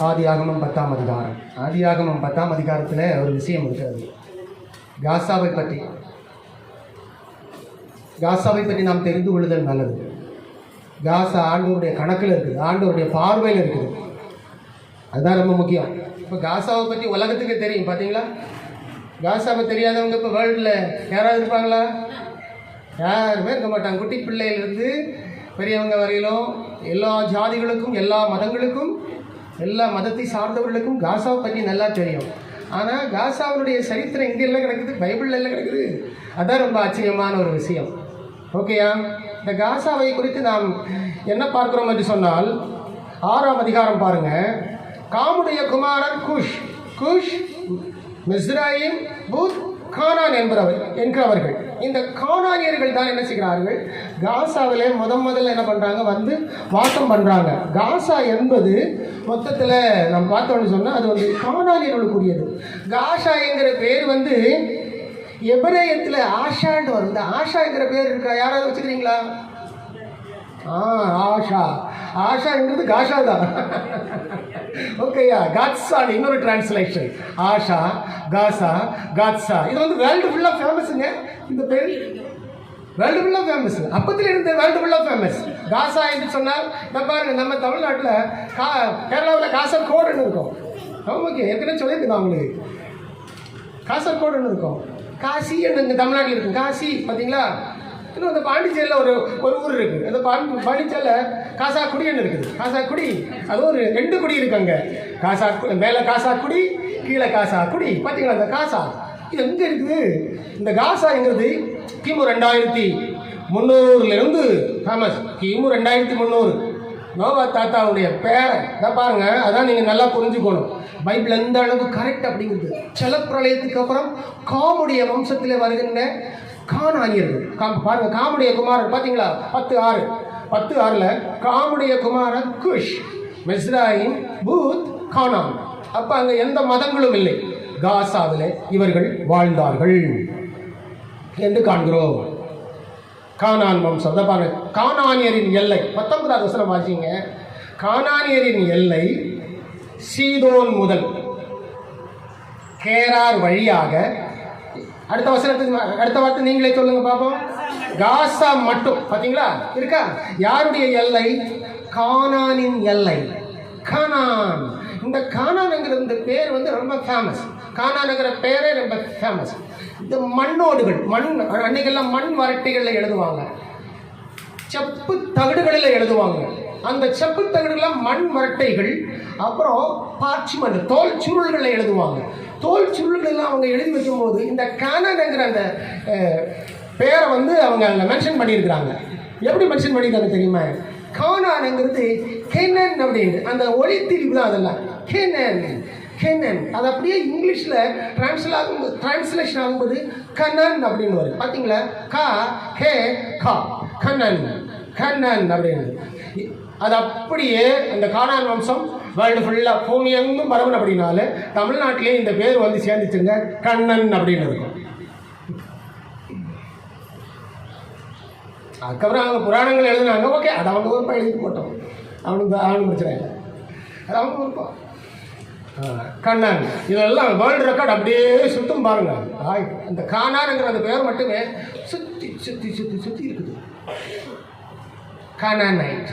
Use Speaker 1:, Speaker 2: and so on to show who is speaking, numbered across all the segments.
Speaker 1: ஆதியாகமம் 10ஆம் அதிகாரம். ஆதியாகமம் 10ஆம் அதிகாரத்தில் ஒரு விஷயம் இருக்கிறது. காசாவை பற்றி நாம் தெரிந்து கொள்ளுதல் நல்லது. காசா ஆண்டவருடைய கணக்கில் இருக்குது, ஆண்டவருடைய பார்வையில் இருக்குது. அதுதான் ரொம்ப முக்கியம். இப்போ காசாவை பற்றி உலகத்துக்கு தெரியும் பார்த்தீங்களா? காசாவை தெரியாதவங்க இப்போ வேர்ல்டில் யாராவது இருப்பாங்களா? யாருமே இருக்க மாட்டாங்க. குட்டி பிள்ளையிலிருந்து பெரியவங்க வரையிலும் எல்லா ஜாதிகளுக்கும், எல்லா மதங்களுக்கும், எல்லா மதத்தை சார்ந்தவர்களுக்கும் காசாவை பற்றி நல்லா தெரியும். ஆனால் காசாவினுடைய சரித்திரம் இங்கே எல்லாம் கிடக்குது, பைபிளில் எல்லாம் கிடக்குது. அதான் ரொம்ப ஆச்சரியமான ஒரு விஷயம். ஓகேயா? இந்த காசாவை குறித்து நாம் என்ன பார்க்கிறோம் என்று சொன்னால் 6ஆம் அதிகாரம் பாருங்க. காமுடைய குமாரன் குஷ், மிஸ்ராயிம், பூத், கானான் என்கிறவர்கள். இந்த கானானியர்கள் தான் என்ன செய்கிறார்கள்? காசாவிலே முதல்ல என்ன பண்ணுறாங்க? வந்து வாசம் பண்ணுறாங்க. காசா என்பது மொத்தத்தில் நம்ம பார்த்தோம்னு சொன்னால் அது வந்து கானானியர்களுக்குரியது. காசா என்கிற பேர் வந்து எபிரேயத்தில் ஆஷான்னு வரும். இந்த ஆஷாங்கிற பேர் இருக்கா? யாராவது வச்சுக்கிறீங்களா? ஆஷாங்கிறது காஷா தான். ஓகேயா? காட்ஸான் இன்னொரு டிரான்ஸ்லேஷன். ஆஷா, காசா, காட்ஸா. இது வந்து வேர்ல்டு ஃபுல்லாக ஃபேமஸுங்க. இந்த பேர் வேர்ல்டு ஃபுல்லாக ஃபேமஸ். அப்பத்தில் இருந்த வேர்ல்டு ஃபுல்லாக ஃபேமஸ். காசா என்று சொன்னால் பாருங்க, நம்ம தமிழ்நாட்டில் கேரளாவில் காசர்கோடுன்னு இருக்கும். ஓகே, ஏற்கனவே சொல்லியிருக்கேன் அவங்களுக்கு. காசர்கோடுன்னு இருக்கும். காசி இங்கே தமிழ்நாட்டில் இருக்கும். காசி பார்த்தீங்களா? இன்னும் அந்த பாண்டிச்சேரியில் ஒரு ஊர் இருக்குது. அந்த பாண்டிச்சேரியில் காசாக்குடின்னு இருக்குது. காசாக்குடி அது ஒரு 2 குடி இருக்குங்க. மேலே காசாக்குடி, கீழே காசாக்குடி. பார்த்தீங்களா? அந்த காசா இது எங்கே இருக்குது? இந்த காசாங்கிறது கிமு 2300 ஃபேமஸ். கிமு 2300 நோவா தாத்தாவுடைய பேரை தான் பாருங்க. அதான் நீங்கள் நல்லா புரிஞ்சுக்கணும். பைபிள் எந்த அளவு கரெக்ட் அப்படிங்கிறது. ஜலப்பிரளயத்துக்கு அப்புறம் காமுடைய வம்சத்தில் வருகின்ற கானானியர்கள் பாருங்க. காமுடைய குமாரன் பார்த்தீங்களா? 10:6 காமுடைய குமாரன் குஷ், மிஸ்ராயிம், பூத், கானான். அப்போ அங்கே எந்த மதங்களும் இல்லை. காசாவில் இவர்கள் வாழ்ந்தார்கள் என்று காண்கிறோம். கானான் வம்சம் தான் பாருங்க. கானானியரின் எல்லை 19வது வசனம் வாசிங்க. கானானியரின் எல்லை சீதோன் முதல் கேரார் வழியாக, அடுத்த வார்த்தை நீங்களே சொல்லுங்க பாப்போம். காசா மட்டும் பார்த்தீங்களா இருக்கா? யாருடைய எல்லை? கானானின் எல்லை. கானான். இந்த கானான்ங்கிற இந்த பேர் வந்து ரொம்ப ஃபேமஸ். கானான்ங்கிற பேரே ரொம்ப ஃபேமஸ். இந்த மண்ணோடுகள், அன்னைக்கெல்லாம் மண் வரட்டிகளில் எழுதுவாங்க, செப்பு தகடுகளில் எழுதுவாங்க. அந்த செப்பு தகடுகள்லாம் மண் வரட்டைகள். அப்புறம் பார்ச்மெண்ட் தோல் சுருள்களில் எழுதுவாங்க. தோல் சுருள்கள்லாம் அவங்க எழுதி வைக்கும்போது இந்த கானான்ங்கிற அந்த பேரை வந்து அவங்க அதில் மென்ஷன் பண்ணியிருக்கிறாங்க. எப்படி மென்ஷன் பண்ணியிருக்காங்க தெரியுமா? கானான்ங்கிறது கெனன் அப்படின்னு அந்த ஒளித்திரிவு தான். அதெல்லாம் கெனன். அது அப்படியே இங்கிலீஷில் டிரான்ஸ்லேஷன் ஆகும்போது கனன் அப்படின்னு வரும். பார்த்தீங்களா? கனன் அப்படின்னு. அது அப்படியே அந்த கானான் வம்சம் வேர்ல்டு ஃபுல்லாக பூமி எங்கும் பரவன். அப்படின்னால தமிழ்நாட்டிலே இந்த பேர் வந்து சேர்ந்துச்சுங்க, கண்ணன் அப்படின்னு இருக்கும். அதுக்கப்புறம் அவங்க புராணங்கள் எழுதுனாங்க. ஓகே, அது அவங்க விருப்பம் எழுதி போட்டோம். அவனுக்கு பிரச்சனை இல்லை, அது அவங்க விருப்பம். கண்ணன் இதெல்லாம் வேர்ல்டு ரெக்கார்ட் அப்படியே சுத்தம் பாருங்க. அந்த கானான்ங்கிற அந்த பேர் மட்டுமே சுற்றி இருக்குது. கானானைட்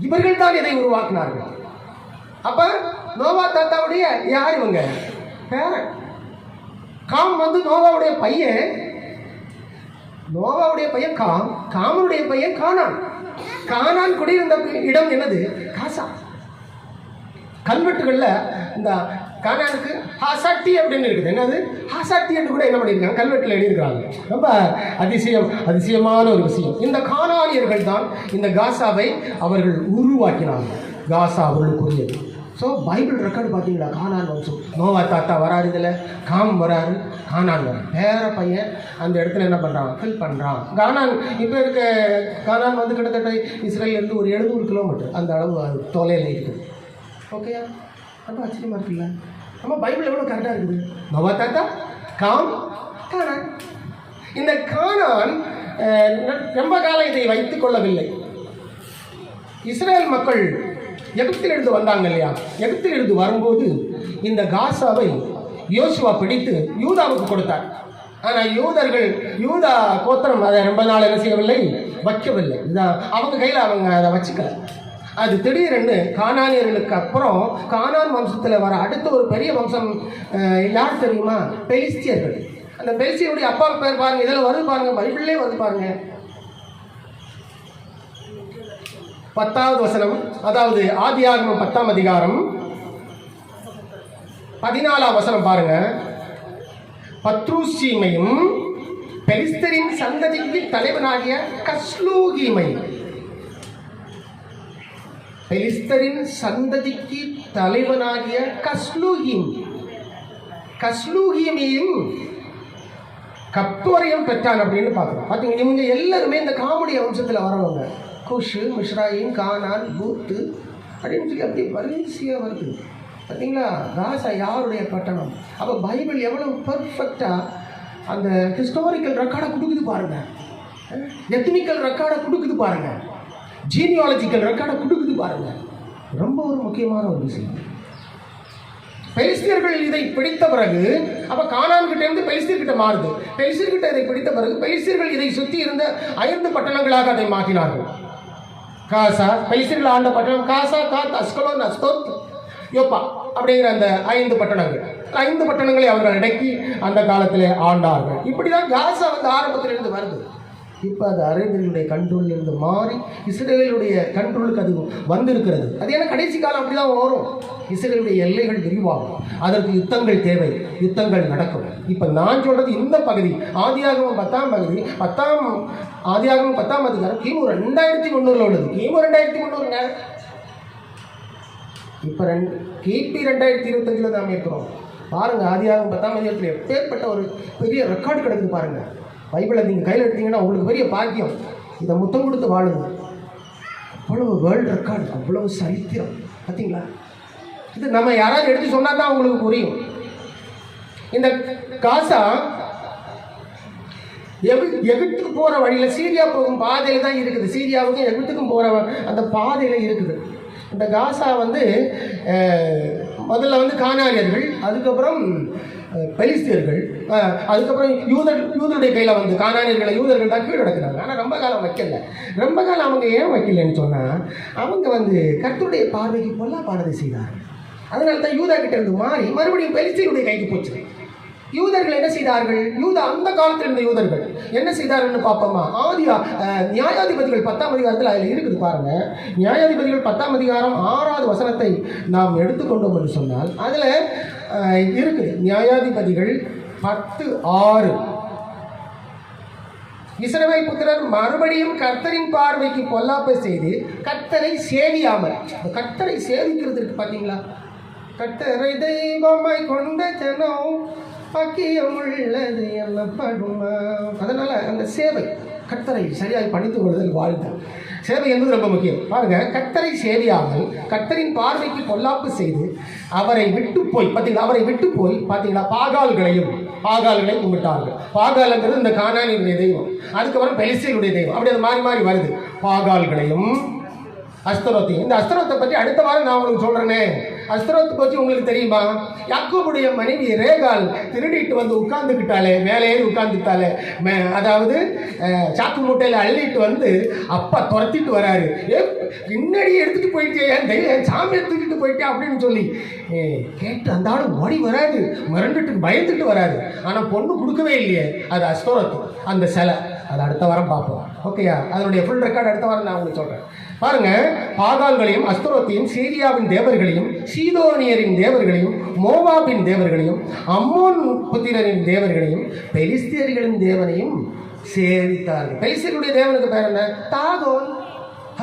Speaker 1: இவர்கள் தான் இதை உருவாக்கினார்கள். அப்ப நோவா தாத்தாவுடைய யார்? இவங்க பேரன். காம் வந்து நோவாவுடைய பையன். காமனுடைய பையன் கானான். கானான் குடியிருந்த இடம் என்னது? காசா. கல்வெட்டுகளில் இந்த கானானுக்கு ஹாசாட்டி அப்படின்னு இருக்குது. என்னது ஹாசாட்டி என்று கூட என்ன பண்ணியிருக்காங்க? கல்வெட்டில் எழுதியிருக்காங்க. ரொம்ப அதிசயமான ஒரு விஷயம். இந்த கானானியர்கள் தான் இந்த காசாவை அவர்கள் உருவாக்கினாங்க. காசா அவர்களுக்குரியது. ஸோ பைபிள் ரெக்கார்டு பார்த்தீங்களா? கானான் வம்சம். நோவா தாத்தா வராரு, இதில் காம் வராரு, கானான் வராரு. பேர பையன் அந்த இடத்துல என்ன பண்ணுறான்? ஃபில் பண்ணுறான். கானான் இப்போ இருக்க கானான் வந்து கிட்டத்தட்ட இஸ்ரேலேருந்து ஒரு 700 கிலோமீட்டர் அந்த அளவு தொலைவில் இருக்குது. ஓகேயா? ரொம்ப ஆச்சரியமாக இருக்குல்ல? நம்ம பைபிள் எவ்வளோ கரெக்டாக இருக்குது. நோவா தாத்தா, காம், கானான். இந்த கானான் ரொம்ப காலம் இதை வைத்துக் கொள்ளவில்லை. இஸ்ரேல் மக்கள் எகிப்திலிருந்து வந்தாங்க இல்லையா? எகிப்திலிருந்து வரும்போது இந்த காசாவை யோசுவா பிடித்து யூதாவுக்கு கொடுத்தார். ஆனால் யூதா கோத்திரம் அதை ரொம்ப நாள் என்ன செய்யவில்லை, வைக்கவில்லை. இதான் அவங்க கையில் அவங்க அதை வச்சுக்கல. அது திடீரென்று கானானியர்களுக்கு அப்புறம் கானான் வம்சத்தில் வர அடுத்த ஒரு பெரிய வம்சம் யார் தெரியுமா? பெலிஸ்தியர்கள். அந்த பெலிஸ்தியருடைய அப்பா பேர் பாருங்க, இதில் வருது பாருங்க, பைபிள்லேயே வருது பாருங்க. 10வது வசனம், அதாவது ஆதியாகமம் 10ஆம் அதிகாரம் 14ஆம் வசனம் பாருங்க. பத்ருசீமையும் பெலிஸ்தரின் சந்ததிக்கு தலைவனாகிய கஸ்லூகீமையும், பெலிஸ்தரின் சந்ததிக்கு தலைவனாகிய கஸ்லூகீமையும் கப்தோரையும் பெற்றான் அப்படின்னு பார்க்குறோம். பார்த்தீங்கன்னா இவங்க எல்லாருமே இந்த காமெடி வம்சத்தில் வரவங்க. குஷு, மிஸ்ராயிம், கானான், பூத்து அப்படின்னு சொல்லி அப்படி வரிசையாக வருது. பார்த்தீங்களா? காசா யாருடைய பட்டணம்? அப்போ பைபிள் எவ்வளவு பர்ஃபெக்டாக அந்த ஹிஸ்டாரிக்கல் ரெக்கார்டை கொடுக்குது பாருங்க, எத்னிக்கல் ரெக்கார்டை கொடுக்குது பாருங்க, ஜீனியாலஜிக்கல் ரெக்கார்டை கொடுக்குது பாருங்க. ரொம்ப ஒரு முக்கியமான ஒரு விஷயம். பெலிஸ்தியர்கள் இதை பிடித்த பிறகு அப்போ கானான் கிட்ட இருந்து பெலிஸ்தியர்கிட்ட மாறுது. பெலிஸ்தியர்கிட்ட இதை பிடித்த பிறகு பெலிஸ்தியர்கள் இதை சுற்றி இருந்த 5 பட்டணங்களாக அதை மாற்றினார்கள். காசா, பெலிஸ்தியர்கள் ஆண்ட பட்டணம் காசா, காத், அஸ்கலோன், அஸ்தோத், யோப்பா அப்படிங்கிற அந்த 5 பட்டணங்கள். 5 பட்டணங்களை அவர்கள் அடக்கி அந்த காலத்திலே ஆண்டார்கள். இப்படிதான் காசா வந்து ஆரம்பத்திலிருந்து வருது. இப்போ அது அரேபியர்களுடைய கண்ட்ரோலில் இருந்து மாறி இஸ்ரேலுடைய கண்ட்ரோலுக்கு அது வந்திருக்கிறது. அது ஏன்னா கடைசி காலம் அப்படி தான் வரும். இஸ்ரேலுடைய எல்லைகள் விரிவாகும், அதற்கு யுத்தங்கள் தேவை, யுத்தங்கள் நடக்கும். இப்போ நான் சொல்கிறது இந்த பகுதி ஆதியாகமம் 10ஆம் பகுதி, ஆதியாகமம் 10ஆம் அதிகாரம் கிமு 2300 உள்ளது. கிமு 2300ங்க. இப்போ கிபி 2025 நாம் இருக்கிறோம். பாருங்கள், ஆதியாகமம் 10ஆம் அதிகாரத்தில் எப்பேற்பட்ட ஒரு பெரிய ரெக்கார்டு கிடக்குது பாருங்கள். பைபிளை நீங்கள் கையில் எடுத்தீங்கன்னா உங்களுக்கு பெரிய பாக்கியம். இதை முத்தம் கொடுத்து வாழுங்க. அவ்வளவு வேர்ல்டு ரெக்கார்டு, அவ்வளவு சரித்திரம். பார்த்தீங்களா? இது நம்ம யாராவது எடுத்து சொன்னால் தான் உங்களுக்கு புரியும். இந்த காசா எகிப்துக்கு போகிற வழியில் சீரியா போகும் பாதையில் தான் இருக்குது. சீரியாவுக்கும் எகிப்துக்கும் போகிற அந்த பாதையில் இருக்குது. இந்த காசா வந்து முதல்ல வந்து கானானியர்கள், அதுக்கப்புறம் பெலிஸ்தியர்கள், அதுக்கப்புறம் யூதருடைய கையில் வந்து கானானியர்களை யூதர்கள் தான் கீழ் அடக்குறாங்க. ஆனால் ரொம்ப காலம் வைக்கல. ரொம்ப காலம் அவங்க ஏன் வைக்கலன்னு சொன்னால் அவங்க வந்து கர்த்தருடைய பார்வைக்கு பொல்லாப்பானதை செய்தார்கள். அதனால தான் யூதா கிட்ட இருந்து மாறி மறுபடியும் பெலிஸ்தியருடைய கைக்கு போச்சு. யூதர்கள் என்ன செய்தார்கள்? அந்த காலத்தில் இருந்த யூதர்கள் என்ன செய்தார்கள்னு பார்ப்போமா? நியாயாதிபதிகள் 10ஆம் அதிகாரத்தில் அதில் இருக்குது பாருங்க. நியாயாதிபதிகள் 10ஆம் அதிகாரம் 6வது வசனத்தை நாம் எடுத்துக்கொண்டோம் என்று சொன்னால் அதில் இருக்குது. நியாயாதிபதிகள் 10:6. இஸ்ரவேல் புத்திரர் மறுபடியும் கர்த்தரின் பார்வைக்கு பொல்லாப்பை செய்து கர்த்தரை சேவியாமல். கர்த்தரை சேவிக்கிறதுக்கு பார்த்தீங்களா? கர்த்தரை தெய்வமாய் கொண்ட ஜனம் பாக்கியம் உள்ளது என்னப்படுமா. அதனால அந்த சேவை, கர்த்தரை சரியாக பணித்து கொள்ளுதல் வாழ்ந்தார். சேவை என்பது ரொம்ப முக்கியம். பாருங்க, கர்த்தரை சேவியாமல் கர்த்தரின் பார்வைக்கு பொல்லாப்பு செய்து அவரை விட்டு போய் பார்த்தீங்களா பாகால்களை கும்பிட்டார்கள். பாகால்ங்கிறது இந்த கானானியருடைய தெய்வம், அதுக்கப்புறம் பெலிஸ்தியருடைய தெய்வம். அப்படி அது மாறி மாறி வருது. பாகால்களையும் அஸ்தரோத்தையும். இந்த அஸ்தரோத்தை பற்றி அடுத்த வாரம் நான் உங்களுக்கு சொல்கிறேனே. அஸ்தரோத்தை பற்றி உங்களுக்கு தெரியுமா? யாக்கோபுடைய மனைவி ரேகால் திருடிட்டு வந்து உட்கார்ந்துக்கிட்டாலே, மேலே ஏறி உட்கார்ந்துட்டாலே, அதாவது சாக்கு மூட்டையில் அள்ளிட்டு வந்து அப்பா துரத்திட்டு வராரு. பின்னாடி எடுத்துகிட்டு போயிட்டே, என் சாமியை தூக்கிட்டு போயிட்டே அப்படின்னு சொல்லி கேட்டு அந்த ஆள் ஓடி வராது, மிரண்டுட்டு பயந்துட்டு வராது. ஆனால் பொண்ணு கொடுக்கவே இல்லையே. அது அஸ்தரோத்து, அந்த சிலை. அது அடுத்த வாரம் பார்ப்போம். ஓகேயா? அதனுடைய ஃபுல் ரெக்கார்டு அடுத்த வாரம் நான் உங்களுக்கு சொல்கிறேன். பாருங்க, பாகால்களையும் அஸ்தரோத்தையும் சீரியாவின் தேவர்களையும் சீதோனியரின் தேவர்களையும் மோவாபின் தேவர்களையும் அம்மோன் புத்திரரின் தேவர்களையும் பெலிஸ்தியர்களின் தேவனையும் சேவித்தார்கள். பெலிஸ்தியர்களுடைய தேவனுக்கு பேர் என்ன? தாகோன்.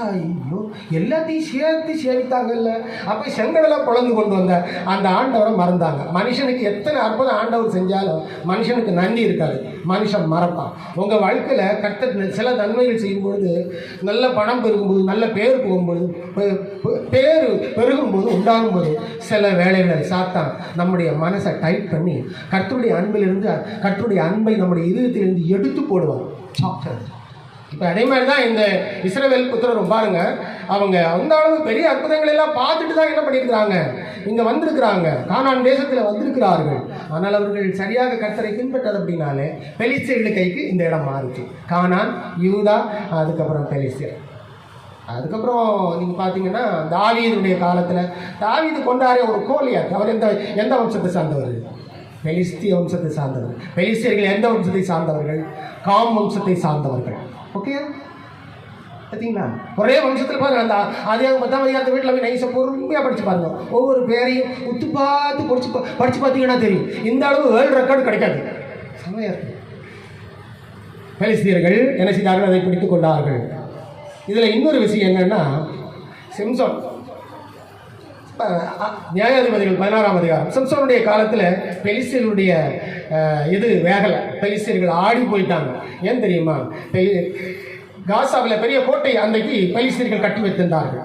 Speaker 1: ஐயோ, எல்லாத்தையும் சேர்த்து சேவித்தாங்கல்ல. அப்போ செங்கடெல்லாம் குழந்து கொண்டு வந்த அந்த ஆண்டவரை மறந்தாங்க. மனுஷனுக்கு எத்தனை அற்புதம் ஆண்டவர் செஞ்சாலும் மனுஷனுக்கு நன்றி இருக்காது, மனுஷன் மறப்பான். உங்கள் வாழ்க்கையில் கர்த்தர் சில நன்மைகள் செய்யும்பொழுது, நல்ல பணம் பெருகும்போது, நல்ல பேர் போகும்போது, பேர் பெருகும்போது, உண்டாகும்போது சில வேலைகளை சாத்தான் நம்முடைய மனசை டைட் பண்ணி கர்த்தருடைய அன்பிலிருந்து, கர்த்தருடைய அன்பை நம்முடைய இதயத்திலிருந்து எடுத்து போடுவான். சாப்பிட்டது இப்போ அதே மாதிரி தான் இந்த இஸ்ரவேல் புத்திரரும் பாருங்க, அவங்க அந்த அளவு பெரிய அற்புதங்களை எல்லாம் பார்த்துட்டு தான் என்ன பண்ணியிருக்கிறாங்க, இங்கே வந்திருக்கிறாங்க, கானான் தேசத்தில் வந்திருக்கிறார்கள். ஆனால் அவர்கள் சரியாக கர்த்தரை பின்பற்றது அப்படின்னாலே பெலிஸ்தியர்கள் கைக்கு இந்த இடம் மாறுச்சு. கானான், யூதா, அதுக்கப்புறம் பெலிஸ்தியர். அதுக்கப்புறம் நீங்கள் பார்த்தீங்கன்னா தாவீதுடைய காலத்தில் தாவீது கொண்டாடிய ஒரு கோலியாத், அவர் எந்த வம்சத்தை சார்ந்தவர்? பெலிஸ்திய வம்சத்தை சார்ந்தவர். பெலிஸ்தியர்கள் எந்த வம்சத்தை சார்ந்தவர்கள்? காம் வம்சத்தை சார்ந்தவர்கள். ஓகே, பார்த்தீங்களா? ஒரே வம்சத்தில் பாருங்க. அந்த அதே 10ஆம் அதிகாரத்தை வீட்டில் போய் நைஸை பொறுமையாக படித்து பாருங்க. ஒவ்வொரு பேரையும் உத்து பார்த்து படித்து பார்த்தீங்கன்னா தெரியும். இந்த அளவு வேர்ல்டு ரெக்கார்டு கிடைக்காது. செம்மையாக இருக்கு. பெலிஸ்தியர்கள் என்ன செய்தார்கள்? அதை பிடித்துக் கொண்டார்கள். இதில் இன்னொரு விஷயம் என்னன்னா, சிம்சோன், நியாயாதிபதிகள் 16ஆம் அதிகாரம், சிம்சோனுடைய காலத்தில் பெலிஸ்தியர்களுடைய இது வேகலை. பெலிஸ்தியர்கள் ஆடி போயிட்டாங்க. ஏன் தெரியுமா? காசாவில் பெரிய கோட்டை அன்றைக்கு பெலிஸ்தியர்கள் கட்டி வைத்திருந்தார்கள்.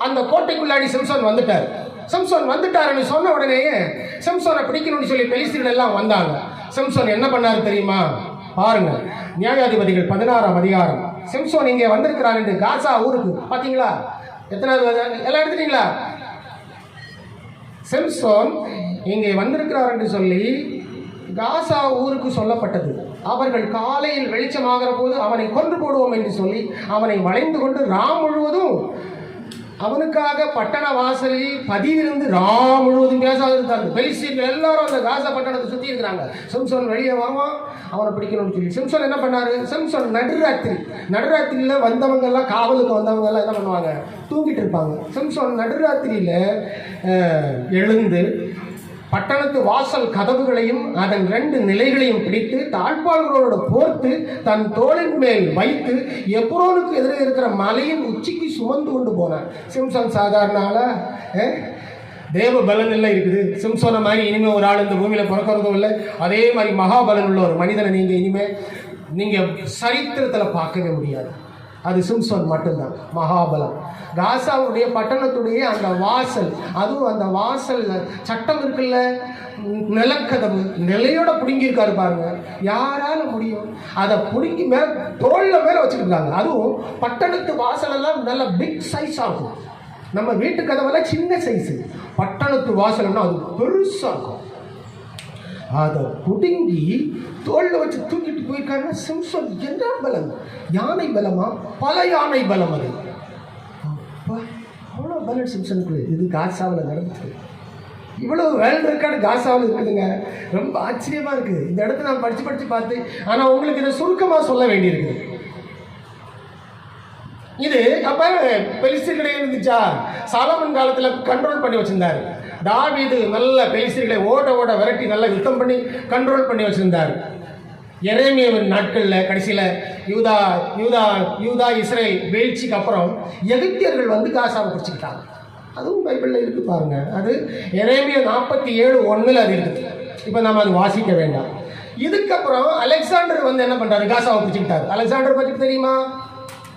Speaker 1: அந்த கோட்டைக்குள்ளாடி சிம்சோன் வந்துட்டார். சிம்சோன் வந்துட்டாருன்னு சொன்ன உடனேயே சிம்சோனை பிடிக்கணும்னு சொல்லி பெலிஸ்தியர்கள் எல்லாம் வந்தாங்க. சிம்சோன் என்ன பண்ணாரு தெரியுமா? பாருங்க, நியாயாதிபதிகள் 16ஆம் அதிகாரம். சிம்சோன் இங்கே வந்திருக்கிறார் என்று காசா ஊருக்கு, பார்த்தீங்களா? எத்தனாவது எல்லாம் எடுத்துட்டீங்களா? சிம்சோன் இங்கே வந்திருக்கிறார் என்று சொல்லி காசா ஊருக்கு சொல்லப்பட்டது. அவர்கள் காலையில் வெளிச்சமாகிற போது அவனை கொன்று போடுவோம் என்று சொல்லி அவனை வளைந்து கொண்டு ராம் முழுவதும் அவனுக்காக பட்டண வாசலில் பதிவிருந்து ராம் முழுவதும் பேசாது இருந்தார்கள். பெலிஸ்தியர்கள் எல்லாரும் அந்த காசா பட்டணத்தை சுற்றி இருக்கிறாங்க. சிம்சோன் வெளியே வருவான், அவனை பிடிக்கணும்னு சொல்லி சிம்சோன் என்ன பண்ணாரு? சிம்சோன் நடுராத்திரியில் வந்தவங்க எல்லாம், காவலுக்கு வந்தவங்க எல்லாம் என்ன பண்ணுவாங்க? தூங்கிட்டு இருப்பாங்க. சிம்சோன் நடுராத்திரியில் எழுந்து பட்டணத்து வாசல் கதவுகளையும் அதன் 2 நிலைகளையும் பிடித்து தாழ்பாள்களோடு போர்த்து தன் தோளின் மேல் வைத்து எப்ரோனுக்கு எதிரே இருக்கிற மலையின் உச்சிக்கு சுமந்து கொண்டு போனார். சிம்சோன் சாதாரண ஆளா? தேவ பலன் எல்லாம் இருக்குது. சிம்சோனை மாதிரி இனிமேல் ஒரு ஆள் இந்த பூமியில் பிறக்கிறதும் இல்லை. அதே மாதிரி மகாபலன் உள்ள ஒரு மனிதனை நீங்கள் சரித்திரத்தில் பார்க்கவே முடியாது. அது சிம்சோன் மட்டும்தான் மகாபலம். காசாவுடைய பட்டணத்துடைய அந்த வாசல், அதுவும் அந்த வாசல் சட்டம் இருக்குல்ல, நிலக்கதவு நிலையோட பிடுங்கியிருக்காரு பாருங்க. யாரால முடியும்? அதை பிடுங்கி தோளில் மேலே வச்சுருக்காங்க. அதுவும் பட்டணத்து வாசல் எல்லாம் நல்ல பிக் சைஸ் ஆகும். நம்ம வீட்டு கதவெல்லாம் சின்ன சைஸு, பட்டணத்து வாசல்னா அது பெருசாக இருக்கும். அதை பிடுங்கி தோளில் வச்சு தூக்கிட்டு போயிருக்காருன்னா சிம்சோன் என்ன பலம்? யானை பலமா? பல யானை பலம். அது அவ்வளோ பலம் சிம்சனுக்கு. இது காசாவில் நடந்துச்சு. இவ்வளோ வேர்ல்டு ரெக்கார்டு காசாவில் இருக்குதுங்க. ரொம்ப ஆச்சரியமாக இருக்குது. இந்த இடத்த நான் படித்து பார்த்து, ஆனால் உங்களுக்கு இதை சுருக்கமாக சொல்ல வேண்டியிருக்குது. இது அப்போ பெலிஸ்தியர்களே இருந்துச்சா? சாலமன் காலத்தில் கண்ட்ரோல் பண்ணி வச்சுருந்தார். தாவீது நல்ல பெலிஸ்தியர்களை ஓட விரட்டி நல்லா யுத்தம் பண்ணி கண்ட்ரோல் பண்ணி வச்சுருந்தார். எரேமியாவின் நாட்களில் கடைசியில் யூதா இஸ்ரேல் வீழ்ச்சிக்கு அப்புறம் எகிப்தியர்கள் வந்து காசாவை பிடிச்சிக்கிட்டாங்க. அதுவும் பைபிளில் இருக்குது பாருங்க. அது எரேமியா 47:1 அது இருக்குது. இப்போ நம்ம அது வாசிக்க வேண்டாம். இதுக்கப்புறம் அலெக்சாண்டர் வந்து என்ன பண்ணுறாரு? காசாவை பிடிச்சிக்கிட்டாரு. அலெக்சாண்டர் பற்றி தெரியுமா?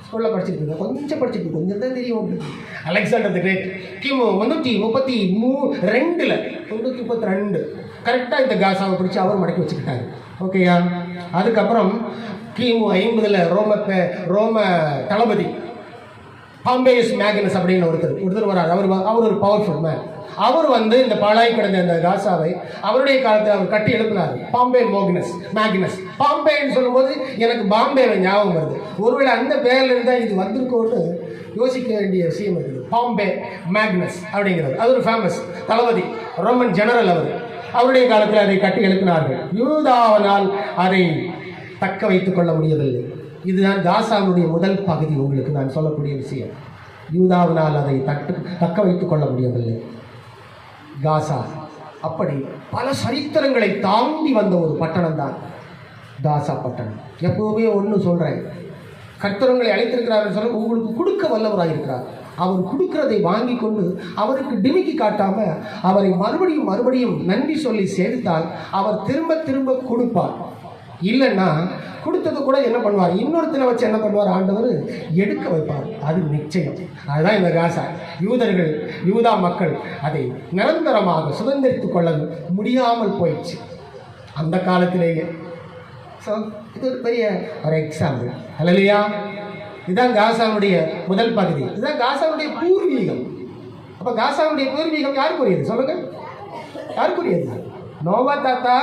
Speaker 1: ஸ்கூலில் படிச்சுட்டு கொஞ்சம் தான் தெரியும் உங்களுக்கு. அலெக்சாண்டர் தி கிரேட் கிமு 332 கரெக்டாக இந்த காசாவை பிடிச்சி அவர் மடக்கி வச்சுக்கிட்டாரு. ஓகேயா? அதுக்கப்புறம் கிமு 50 ரோம தளபதி பாம்பேயஸ் மேக்னஸ் அப்படின்னு ஒருத்தர் வராது. அவர் ஒரு பவர்ஃபுல் மேன். அவர் வந்து இந்த பாழாய் கிடந்த இந்த காசாவை அவருடைய காலத்தில் அவர் கட்டி எழுப்பினார். மேக்னஸ். பாம்பேன்னு சொல்லும்போது எனக்கு பாம்பே ஞாபகம் வருது. ஒருவேளை அந்த பேரில் இருந்தால் இது வந்திருக்கோன்னு யோசிக்க வேண்டிய விஷயம் இருக்குது. பாம்பே மேக்னஸ் அப்படிங்கிறது அது ஒரு ஃபேமஸ் தளபதி, ரோமன் ஜெனரல். அவருடைய காலத்தில் அதை கட்டி எழுப்பினார்கள். யூதாவினால் அதை தக்க வைத்துக் கொள்ள முடியவில்லை. இதுதான் காசாவுடைய முதல் பகுதி. உங்களுக்கு நான் சொல்லக்கூடிய விஷயம், யூதாவினால் அதை தக்க வைத்துக் கொள்ள முடியவில்லை. காசா அப்படி பல சரித்திரங்களை தாண்டி வந்த ஒரு பட்டணம் தான் காசா பட்டணம். எப்போவுமே ஒன்று சொல்கிறேன், கர்த்தரங்களை அழைத்திருக்கிறார் சொல்ல உங்களுக்கு கொடுக்க வல்லவராக இருக்கிறார். அவர் கொடுக்கிறதை வாங்கி கொண்டு அவருக்கு டிமிக்கி காட்டாம அவரை மறுபடியும் நன்றி சொல்லி சேர்த்தால் அவர் திரும்ப கொடுப்பார். இல்லைன்னா கொடுத்தது கூட என்ன பண்ணுவார்? இன்னொருத்தனை வச்சு என்ன பண்ணுவார்? ஆண்டவர் எடுக்க வைப்பார். அது நிச்சயம். அதுதான் இந்த காசா. யூதா மக்கள் அதை நிரந்தரமாக சுதந்திரித்துக் கொள்ள முடியாமல் போயிடுச்சு அந்த காலத்திலேயே. ஸோ இது ஒரு பெரிய ஒரு எக்ஸாம்பிள். ஹல்லேலூயா. இதுதான் காசாவுடைய முதல் பகுதி. இதுதான் காசாவுடைய பூர்வீகம். அப்போ காசாவுடைய பூர்வீகம் யாருக்குரியது சொல்லுங்க? யாருக்குரியது? நோவா தாத்தா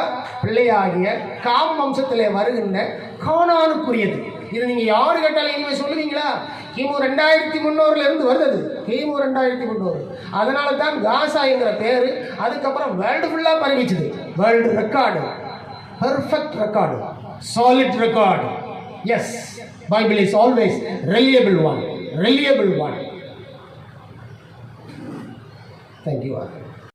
Speaker 1: பிள்ளையாகிய காம் வம்சத்திலே வருகின்ற கானானுக்குரியது. இது நீங்க யாரு கேட்டாலும் இனிமே சொல்லுவீங்களா? கிமு 2300 இருந்து வருது. கிமு 2300. அதனால தான் காசா என்கிற பேரு அதுக்கப்புறம் வேர்ல்டு ஃபுல்லா பரவிச்சுது. World record, perfect record, solid record. Yes, Bible is always reliable one. Thank you all.